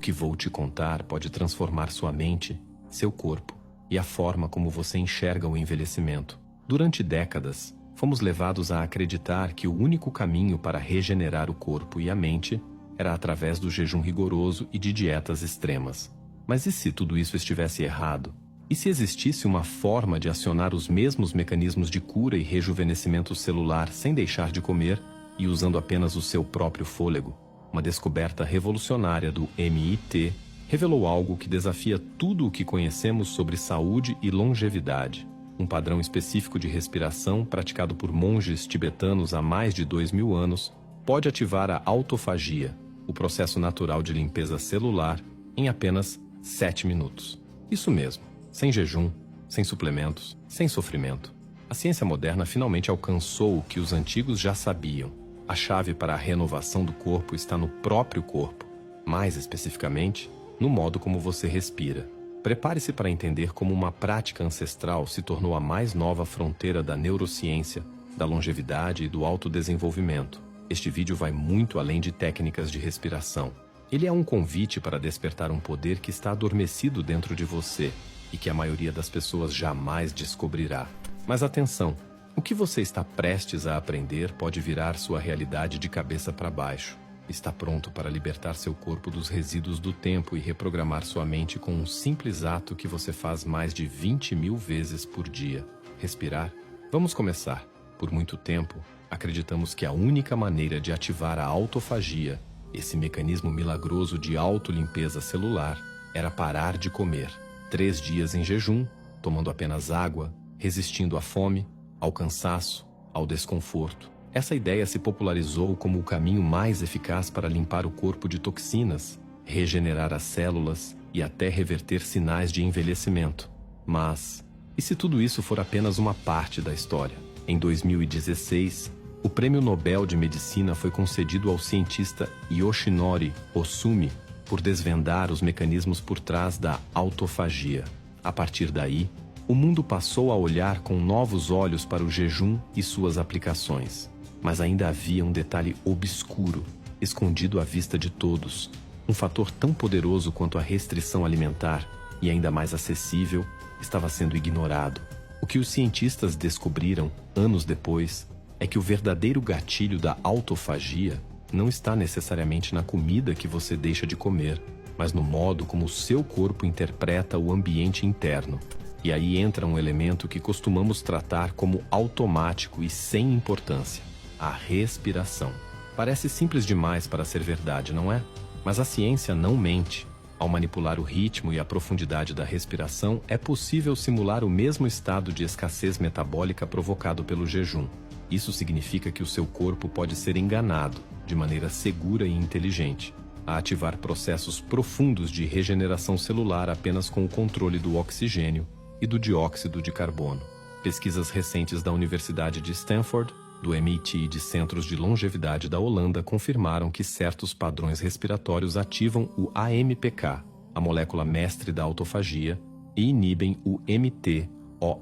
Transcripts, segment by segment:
que vou te contar pode transformar sua mente, seu corpo e a forma como você enxerga o envelhecimento. Durante décadas, fomos levados a acreditar que o único caminho para regenerar o corpo e a mente era através do jejum rigoroso e de dietas extremas. Mas e se tudo isso estivesse errado? E se existisse uma forma de acionar os mesmos mecanismos de cura e rejuvenescimento celular sem deixar de comer e usando apenas o seu próprio fôlego? Uma descoberta revolucionária do MIT revelou algo que desafia tudo o que conhecemos sobre saúde e longevidade. Um padrão específico de respiração praticado por monges tibetanos há mais de 2000 anos pode ativar a autofagia, o processo natural de limpeza celular, em apenas 7 minutos. Isso mesmo, sem jejum, sem suplementos, sem sofrimento. A ciência moderna finalmente alcançou o que os antigos já sabiam. A chave para a renovação do corpo está no próprio corpo, mais especificamente, no modo como você respira. Prepare-se para entender como uma prática ancestral se tornou a mais nova fronteira da neurociência, da longevidade e do autodesenvolvimento. Este vídeo vai muito além de técnicas de respiração. Ele é um convite para despertar um poder que está adormecido dentro de você e que a maioria das pessoas jamais descobrirá. Mas atenção, o que você está prestes a aprender pode virar sua realidade de cabeça para baixo. Está pronto para libertar seu corpo dos resíduos do tempo e reprogramar sua mente com um simples ato que você faz mais de 20.000 vezes por dia. Respirar? Vamos começar. Por muito tempo, acreditamos que a única maneira de ativar a autofagia, esse mecanismo milagroso de autolimpeza celular, era parar de comer. 3 dias em jejum, tomando apenas água, resistindo à fome, ao cansaço, ao desconforto. Essa ideia se popularizou como o caminho mais eficaz para limpar o corpo de toxinas, regenerar as células e até reverter sinais de envelhecimento. Mas, e se tudo isso for apenas uma parte da história? Em 2016, o Prêmio Nobel de Medicina foi concedido ao cientista Yoshinori Ohsumi por desvendar os mecanismos por trás da autofagia. A partir daí, o mundo passou a olhar com novos olhos para o jejum e suas aplicações. Mas ainda havia um detalhe obscuro, escondido à vista de todos. Um fator tão poderoso quanto a restrição alimentar, e ainda mais acessível, estava sendo ignorado. O que os cientistas descobriram, anos depois, é que o verdadeiro gatilho da autofagia não está necessariamente na comida que você deixa de comer, mas no modo como o seu corpo interpreta o ambiente interno. E aí entra um elemento que costumamos tratar como automático e sem importância: a respiração. Parece simples demais para ser verdade, não é? Mas a ciência não mente. Ao manipular o ritmo e a profundidade da respiração, é possível simular o mesmo estado de escassez metabólica provocado pelo jejum. Isso significa que o seu corpo pode ser enganado, de maneira segura e inteligente, a ativar processos profundos de regeneração celular apenas com o controle do oxigênio e do dióxido de carbono. Pesquisas recentes da Universidade de Stanford, do MIT e de Centros de Longevidade da Holanda confirmaram que certos padrões respiratórios ativam o AMPK, a molécula mestre da autofagia, e inibem o mTOR,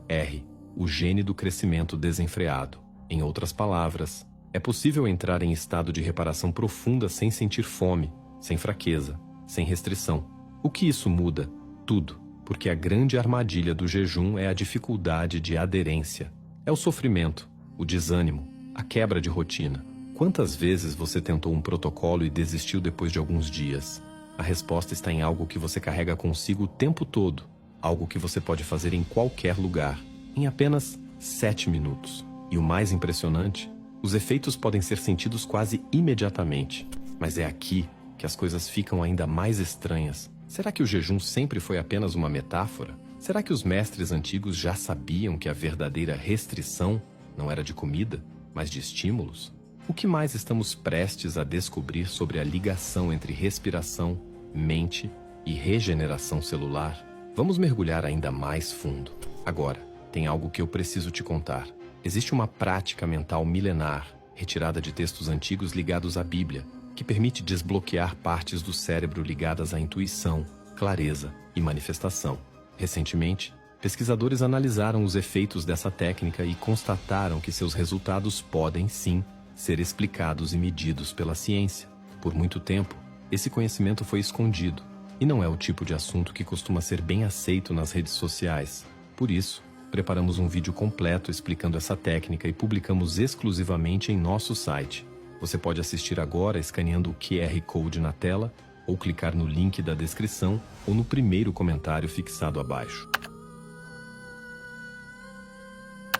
o gene do crescimento desenfreado. Em outras palavras, é possível entrar em estado de reparação profunda sem sentir fome, sem fraqueza, sem restrição. O que isso muda? Tudo, porque a grande armadilha do jejum é a dificuldade de aderência. É o sofrimento, o desânimo, a quebra de rotina. Quantas vezes você tentou um protocolo e desistiu depois de alguns dias? A resposta está em algo que você carrega consigo o tempo todo, algo que você pode fazer em qualquer lugar, em apenas 7 minutos. E o mais impressionante, os efeitos podem ser sentidos quase imediatamente. Mas é aqui que as coisas ficam ainda mais estranhas. Será que o jejum sempre foi apenas uma metáfora? Será que os mestres antigos já sabiam que a verdadeira restrição não era de comida, mas de estímulos? O que mais estamos prestes a descobrir sobre a ligação entre respiração, mente e regeneração celular? Vamos mergulhar ainda mais fundo. Agora, tem algo que eu preciso te contar. Existe uma prática mental milenar, retirada de textos antigos ligados à Bíblia, que permite desbloquear partes do cérebro ligadas à intuição, clareza e manifestação. Recentemente, pesquisadores analisaram os efeitos dessa técnica e constataram que seus resultados podem, sim, ser explicados e medidos pela ciência. Por muito tempo, esse conhecimento foi escondido, e não é o tipo de assunto que costuma ser bem aceito nas redes sociais. Por isso, preparamos um vídeo completo explicando essa técnica e publicamos exclusivamente em nosso site. Você pode assistir agora escaneando o QR Code na tela ou clicar no link da descrição ou no primeiro comentário fixado abaixo.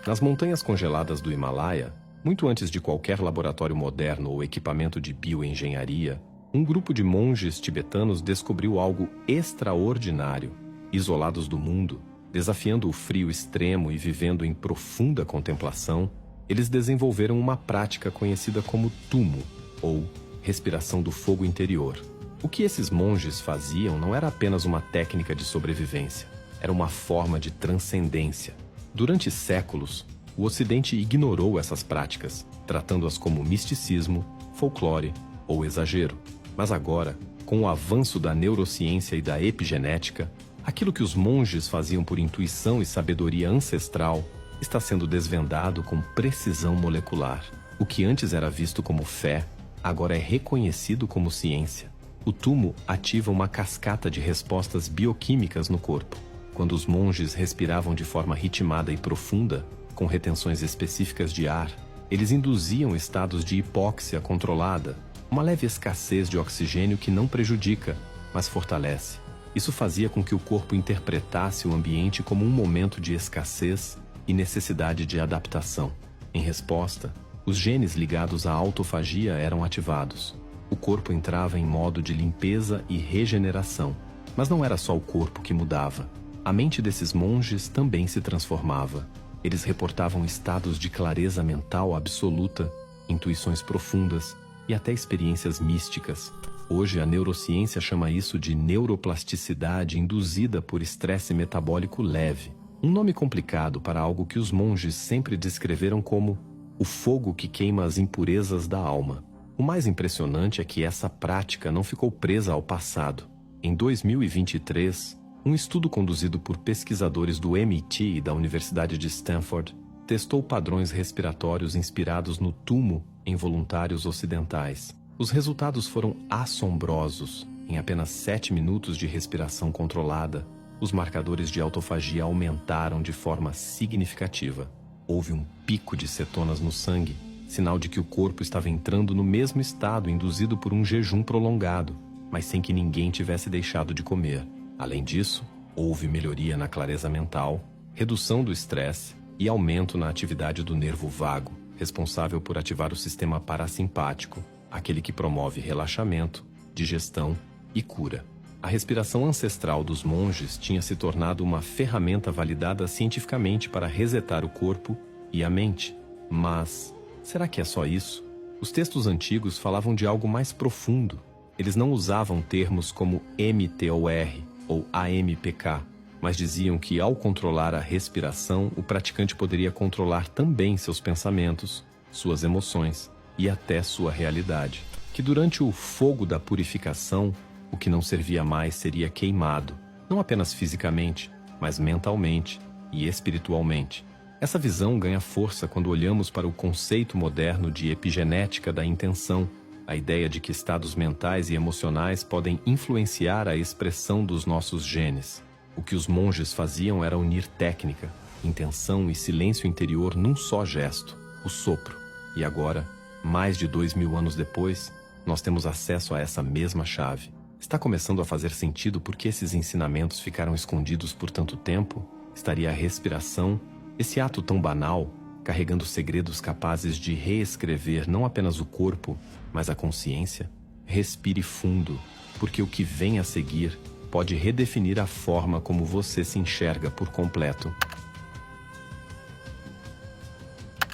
Nas montanhas congeladas do Himalaia, muito antes de qualquer laboratório moderno ou equipamento de bioengenharia, um grupo de monges tibetanos descobriu algo extraordinário. Isolados do mundo, desafiando o frio extremo e vivendo em profunda contemplação, eles desenvolveram uma prática conhecida como tumo, ou respiração do fogo interior. O que esses monges faziam não era apenas uma técnica de sobrevivência, era uma forma de transcendência. Durante séculos, o Ocidente ignorou essas práticas, tratando-as como misticismo, folclore ou exagero. Mas agora, com o avanço da neurociência e da epigenética, aquilo que os monges faziam por intuição e sabedoria ancestral está sendo desvendado com precisão molecular. O que antes era visto como fé, agora é reconhecido como ciência. O tumo ativa uma cascata de respostas bioquímicas no corpo. Quando os monges respiravam de forma ritmada e profunda, com retenções específicas de ar, eles induziam estados de hipóxia controlada, uma leve escassez de oxigênio que não prejudica, mas fortalece. Isso fazia com que o corpo interpretasse o ambiente como um momento de escassez e necessidade de adaptação. Em resposta, os genes ligados à autofagia eram ativados. O corpo entrava em modo de limpeza e regeneração. Mas não era só o corpo que mudava. A mente desses monges também se transformava. Eles reportavam estados de clareza mental absoluta, intuições profundas e até experiências místicas. Hoje, a neurociência chama isso de neuroplasticidade induzida por estresse metabólico leve. Um nome complicado para algo que os monges sempre descreveram como o fogo que queima as impurezas da alma. O mais impressionante é que essa prática não ficou presa ao passado. Em 2023, um estudo conduzido por pesquisadores do MIT e da Universidade de Stanford testou padrões respiratórios inspirados no tumo em voluntários ocidentais. Os resultados foram assombrosos. Em apenas 7 minutos de respiração controlada, os marcadores de autofagia aumentaram de forma significativa. Houve um pico de cetonas no sangue, sinal de que o corpo estava entrando no mesmo estado induzido por um jejum prolongado, mas sem que ninguém tivesse deixado de comer. Além disso, houve melhoria na clareza mental, redução do estresse e aumento na atividade do nervo vago, responsável por ativar o sistema parasimpático, aquele que promove relaxamento, digestão e cura. A respiração ancestral dos monges tinha se tornado uma ferramenta validada cientificamente para resetar o corpo e a mente. Mas, será que é só isso? Os textos antigos falavam de algo mais profundo. Eles não usavam termos como MTOR ou AMPK, mas diziam que ao controlar a respiração, o praticante poderia controlar também seus pensamentos, suas emoções e até sua realidade. Que durante o fogo da purificação, o que não servia mais seria queimado, não apenas fisicamente, mas mentalmente e espiritualmente. Essa visão ganha força quando olhamos para o conceito moderno de epigenética da intenção, a ideia de que estados mentais e emocionais podem influenciar a expressão dos nossos genes. O que os monges faziam era unir técnica, intenção e silêncio interior num só gesto, o sopro. E agora, mais de 2000 anos depois, nós temos acesso a essa mesma chave. Está começando a fazer sentido por que esses ensinamentos ficaram escondidos por tanto tempo? Estaria a respiração, esse ato tão banal, carregando segredos capazes de reescrever não apenas o corpo, mas a consciência? Respire fundo, porque o que vem a seguir pode redefinir a forma como você se enxerga por completo.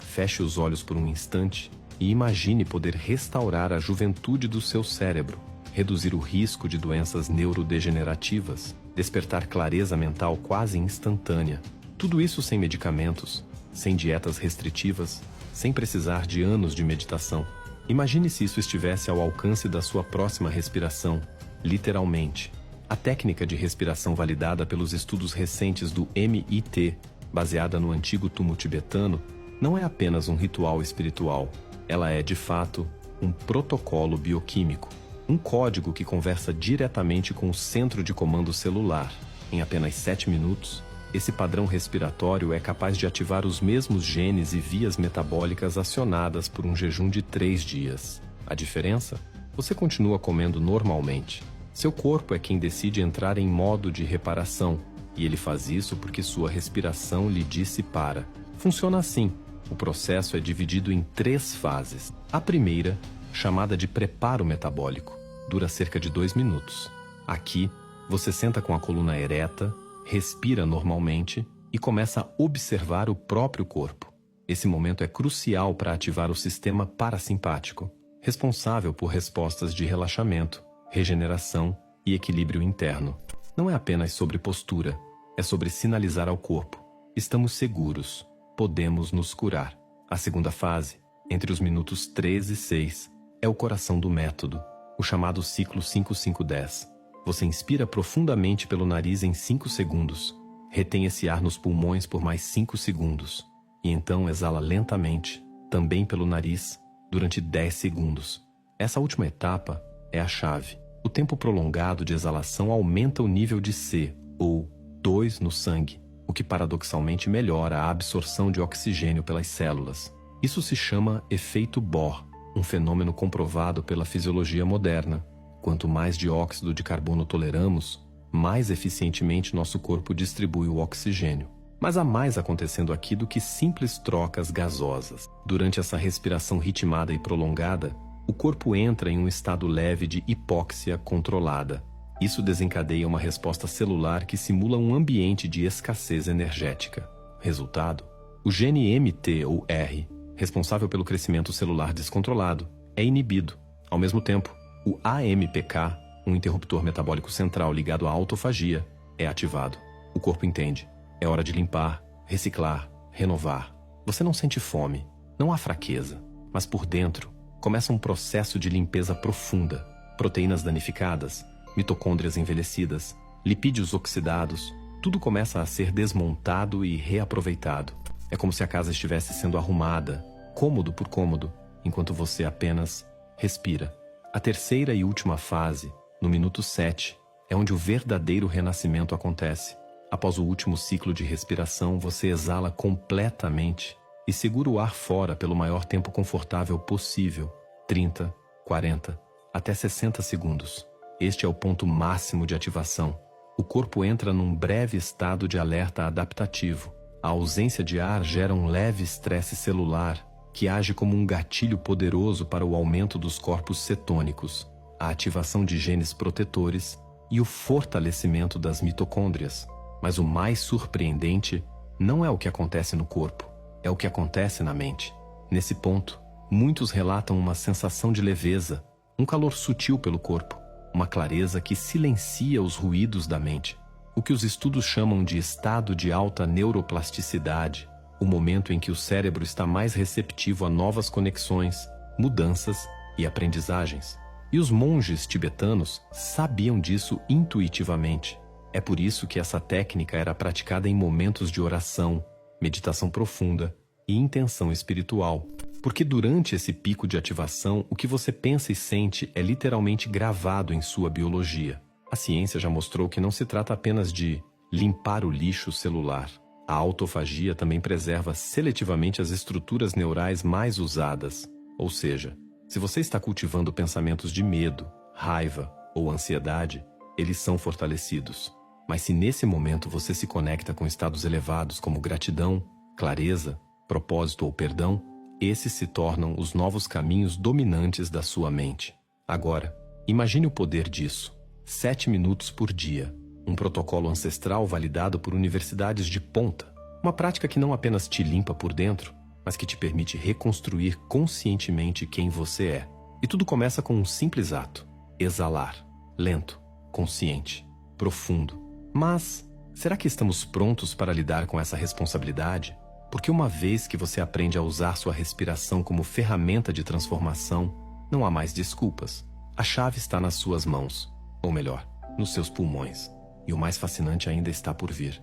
Feche os olhos por um instante e imagine poder restaurar a juventude do seu cérebro, reduzir o risco de doenças neurodegenerativas, despertar clareza mental quase instantânea. Tudo isso sem medicamentos, sem dietas restritivas, sem precisar de anos de meditação. Imagine se isso estivesse ao alcance da sua próxima respiração, literalmente. A técnica de respiração validada pelos estudos recentes do MIT, baseada no antigo tumo tibetano, não é apenas um ritual espiritual. Ela é, de fato, um protocolo bioquímico. Um código que conversa diretamente com o centro de comando celular. Em apenas 7 minutos, esse padrão respiratório é capaz de ativar os mesmos genes e vias metabólicas acionadas por um jejum de 3 dias. A diferença? Você continua comendo normalmente. Seu corpo é quem decide entrar em modo de reparação, e ele faz isso porque sua respiração lhe disse para. Funciona assim. O processo é dividido em 3 fases. A primeira, chamada de preparo metabólico, dura cerca de 2 minutos. Aqui, você senta com a coluna ereta, respira normalmente e começa a observar o próprio corpo. Esse momento é crucial para ativar o sistema parasimpático, responsável por respostas de relaxamento, regeneração e equilíbrio interno. Não é apenas sobre postura, é sobre sinalizar ao corpo: estamos seguros, podemos nos curar. A segunda fase, entre os minutos 3 e 6, é o coração do método, o chamado ciclo 5-5-10. Você inspira profundamente pelo nariz em 5 segundos, retém esse ar nos pulmões por mais 5 segundos, e então exala lentamente, também pelo nariz, durante 10 segundos. Essa última etapa é a chave. O tempo prolongado de exalação aumenta o nível de C, ou 2 no sangue, o que paradoxalmente melhora a absorção de oxigênio pelas células. Isso se chama efeito Bohr, um fenômeno comprovado pela fisiologia moderna. Quanto mais dióxido de carbono toleramos, mais eficientemente nosso corpo distribui o oxigênio. Mas há mais acontecendo aqui do que simples trocas gasosas. Durante essa respiração ritmada e prolongada, o corpo entra em um estado leve de hipóxia controlada. Isso desencadeia uma resposta celular que simula um ambiente de escassez energética. Resultado: o gene MT ou R, responsável pelo crescimento celular descontrolado, é inibido. Ao mesmo tempo, o AMPK, um interruptor metabólico central ligado à autofagia, é ativado. O corpo entende: é hora de limpar, reciclar, renovar. Você não sente fome, não há fraqueza, mas por dentro começa um processo de limpeza profunda. Proteínas danificadas, mitocôndrias envelhecidas, lipídios oxidados, tudo começa a ser desmontado e reaproveitado. É como se a casa estivesse sendo arrumada, cômodo por cômodo, enquanto você apenas respira. A terceira e última fase, no minuto 7, é onde o verdadeiro renascimento acontece. Após o último ciclo de respiração, você exala completamente e segura o ar fora pelo maior tempo confortável possível, 30, 40, até 60 segundos. Este é o ponto máximo de ativação. O corpo entra num breve estado de alerta adaptativo. A ausência de ar gera um leve estresse celular, que age como um gatilho poderoso para o aumento dos corpos cetônicos, a ativação de genes protetores e o fortalecimento das mitocôndrias. Mas o mais surpreendente não é o que acontece no corpo, é o que acontece na mente. Nesse ponto, muitos relatam uma sensação de leveza, um calor sutil pelo corpo, uma clareza que silencia os ruídos da mente. O que os estudos chamam de estado de alta neuroplasticidade, o momento em que o cérebro está mais receptivo a novas conexões, mudanças e aprendizagens. E os monges tibetanos sabiam disso intuitivamente. É por isso que essa técnica era praticada em momentos de oração, meditação profunda e intenção espiritual. Porque durante esse pico de ativação, o que você pensa e sente é literalmente gravado em sua biologia. A ciência já mostrou que não se trata apenas de limpar o lixo celular. A autofagia também preserva seletivamente as estruturas neurais mais usadas. Ou seja, se você está cultivando pensamentos de medo, raiva ou ansiedade, eles são fortalecidos. Mas se nesse momento você se conecta com estados elevados como gratidão, clareza, propósito ou perdão, esses se tornam os novos caminhos dominantes da sua mente. Agora, imagine o poder disso. 7 minutos por dia. Um protocolo ancestral validado por universidades de ponta. Uma prática que não apenas te limpa por dentro, mas que te permite reconstruir conscientemente quem você é. E tudo começa com um simples ato: exalar. Lento, consciente, profundo. Mas, será que estamos prontos para lidar com essa responsabilidade? Porque uma vez que você aprende a usar sua respiração como ferramenta de transformação, não há mais desculpas. A chave está nas suas mãos, ou melhor, nos seus pulmões. E o mais fascinante ainda está por vir.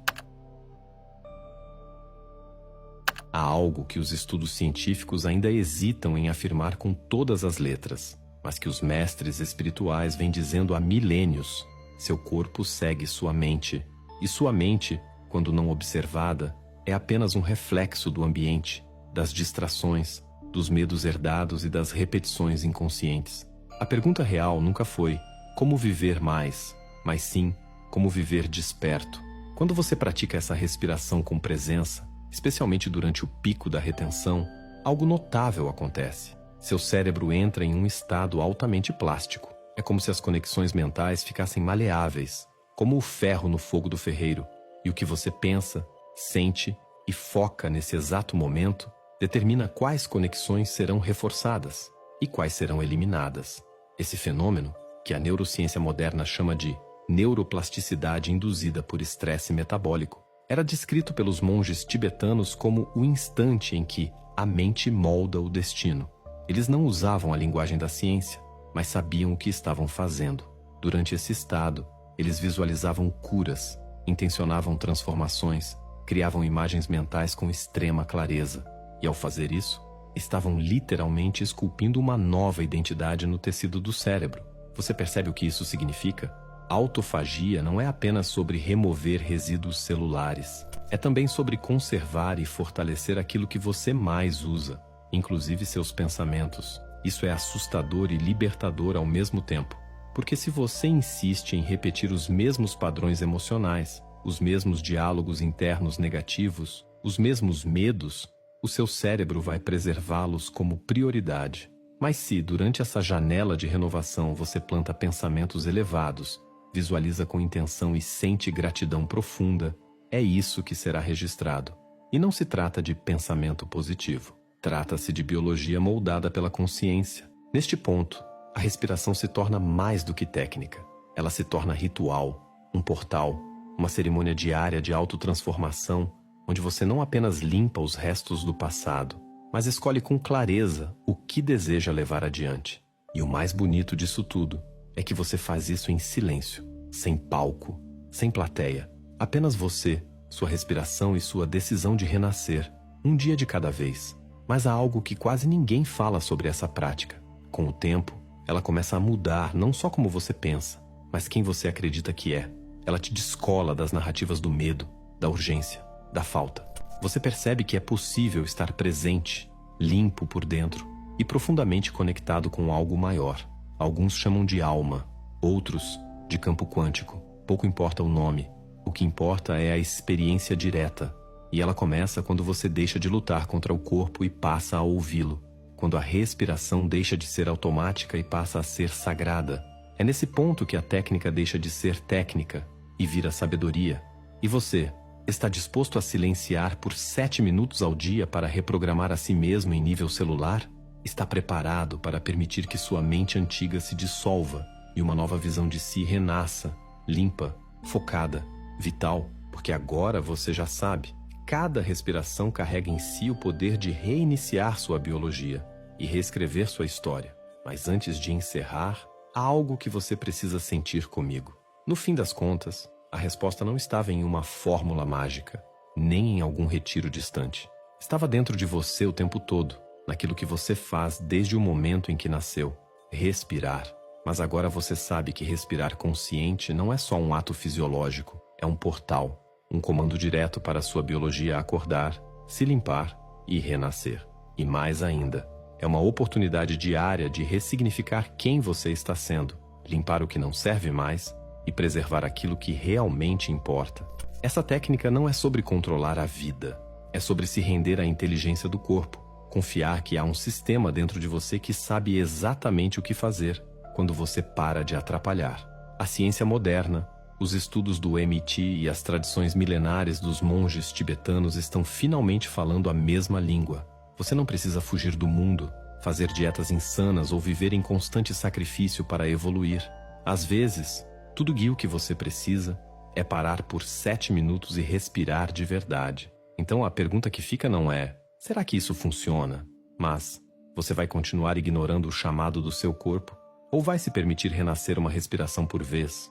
Há algo que os estudos científicos ainda hesitam em afirmar com todas as letras. mas que os mestres espirituais vêm dizendo há milênios. Seu corpo segue sua mente, e sua mente, quando não observada, é apenas um reflexo do ambiente, das distrações, dos medos herdados e das repetições inconscientes. A pergunta real nunca foi como viver mais, mas sim como viver desperto. Quando você pratica essa respiração com presença, especialmente durante o pico da retenção, algo notável acontece. Seu cérebro entra em um estado altamente plástico. É como se as conexões mentais ficassem maleáveis, como o ferro no fogo do ferreiro, e o que você pensa, sente e foca nesse exato momento determina quais conexões serão reforçadas e quais serão eliminadas. Esse fenômeno, que a neurociência moderna chama de neuroplasticidade induzida por estresse metabólico, era descrito pelos monges tibetanos como o instante em que a mente molda o destino. Eles não usavam a linguagem da ciência, mas sabiam o que estavam fazendo. Durante esse estado, eles visualizavam curas, intencionavam transformações, criavam imagens mentais com extrema clareza. E ao fazer isso, estavam literalmente esculpindo uma nova identidade no tecido do cérebro. Você percebe o que isso significa? Autofagia não é apenas sobre remover resíduos celulares. É também sobre conservar e fortalecer aquilo que você mais usa, inclusive seus pensamentos. Isso é assustador e libertador ao mesmo tempo, porque se você insiste em repetir os mesmos padrões emocionais, os mesmos diálogos internos negativos, os mesmos medos, o seu cérebro vai preservá-los como prioridade. Mas se, durante essa janela de renovação, você planta pensamentos elevados, visualiza com intenção e sente gratidão profunda, é isso que será registrado. E não se trata de pensamento positivo. Trata-se de biologia moldada pela consciência. Neste ponto, a respiração se torna mais do que técnica. Ela se torna ritual, um portal, uma cerimônia diária de autotransformação, onde você não apenas limpa os restos do passado, mas escolhe com clareza o que deseja levar adiante. E o mais bonito disso tudo é que você faz isso em silêncio, sem palco, sem plateia. Apenas você, sua respiração e sua decisão de renascer, um dia de cada vez. Mas há algo que quase ninguém fala sobre essa prática. Com o tempo, ela começa a mudar não só como você pensa, mas quem você acredita que é. Ela te descola das narrativas do medo, da urgência, da falta. Você percebe que é possível estar presente, limpo por dentro e profundamente conectado com algo maior. Alguns chamam de alma, outros de campo quântico. Pouco importa o nome. O que importa é a experiência direta. E ela começa quando você deixa de lutar contra o corpo e passa a ouvi-lo. Quando a respiração deixa de ser automática e passa a ser sagrada. É nesse ponto que a técnica deixa de ser técnica e vira sabedoria. E você, está disposto a silenciar por 7 minutos ao dia para reprogramar a si mesmo em nível celular? Está preparado para permitir que sua mente antiga se dissolva e uma nova visão de si renasça, limpa, focada, vital? Porque agora você já sabe. Cada respiração carrega em si o poder de reiniciar sua biologia e reescrever sua história. Mas antes de encerrar, há algo que você precisa sentir comigo. No fim das contas, a resposta não estava em uma fórmula mágica, nem em algum retiro distante. Estava dentro de você o tempo todo, naquilo que você faz desde o momento em que nasceu, respirar. Mas agora você sabe que respirar consciente não é só um ato fisiológico, é um portal. Um comando direto para a sua biologia acordar, se limpar e renascer. E mais ainda, é uma oportunidade diária de ressignificar quem você está sendo, limpar o que não serve mais e preservar aquilo que realmente importa. Essa técnica não é sobre controlar a vida, é sobre se render à inteligência do corpo, confiar que há um sistema dentro de você que sabe exatamente o que fazer quando você para de atrapalhar. A ciência moderna, os estudos do MIT e as tradições milenares dos monges tibetanos estão finalmente falando a mesma língua. Você não precisa fugir do mundo, fazer dietas insanas ou viver em constante sacrifício para evoluir. Às vezes, tudo o que você precisa é parar por 7 minutos e respirar de verdade. Então a pergunta que fica não é: será que isso funciona? Mas, você vai continuar ignorando o chamado do seu corpo? Ou vai se permitir renascer uma respiração por vez?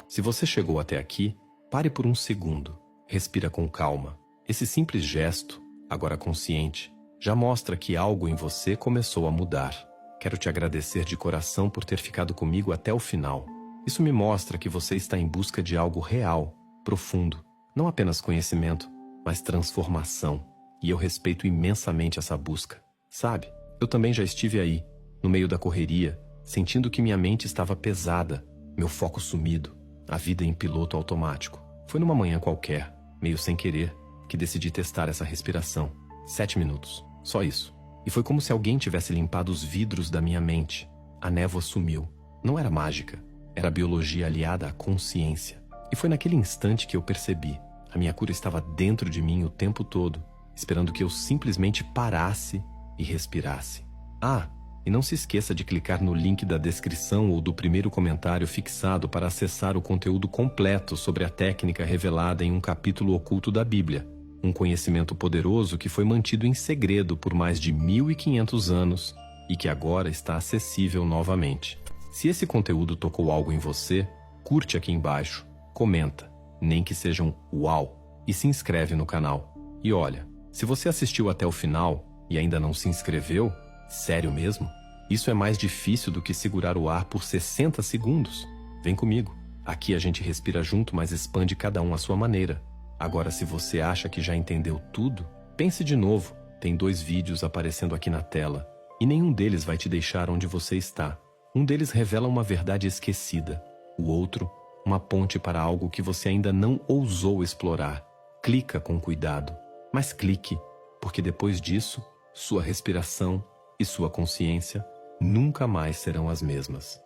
Se você chegou até aqui, pare por um segundo. Respira com calma. Esse simples gesto, agora consciente, já mostra que algo em você começou a mudar. Quero te agradecer de coração por ter ficado comigo até o final. Isso me mostra que você está em busca de algo real, profundo, não apenas conhecimento, mas transformação. E eu respeito imensamente essa busca. Sabe, eu também já estive aí, no meio da correria, sentindo que minha mente estava pesada, meu foco sumido, a vida em piloto automático. Foi numa manhã qualquer, meio sem querer, que decidi testar essa respiração. 7 minutos, só isso. E foi como se alguém tivesse limpado os vidros da minha mente. A névoa sumiu. Não era mágica, era biologia aliada à consciência. E foi naquele instante que eu percebi. A minha cura estava dentro de mim o tempo todo, esperando que eu simplesmente parasse e respirasse. Ah, e não se esqueça de clicar no link da descrição ou do primeiro comentário fixado para acessar o conteúdo completo sobre a técnica revelada em um capítulo oculto da Bíblia. Um conhecimento poderoso que foi mantido em segredo por mais de 1500 anos e que agora está acessível novamente. Se esse conteúdo tocou algo em você, curte aqui embaixo, comenta, nem que seja um uau, e se inscreve no canal. E olha, se você assistiu até o final e ainda não se inscreveu, sério mesmo? Isso é mais difícil do que segurar o ar por 60 segundos. Vem comigo. Aqui a gente respira junto, mas expande cada um à sua maneira. Agora, se você acha que já entendeu tudo, pense de novo. Tem 2 vídeos aparecendo aqui na tela, e nenhum deles vai te deixar onde você está. Um deles revela uma verdade esquecida. O outro, uma ponte para algo que você ainda não ousou explorar. Clica com cuidado. Mas clique, porque depois disso, sua respiração e sua consciência nunca mais serão as mesmas.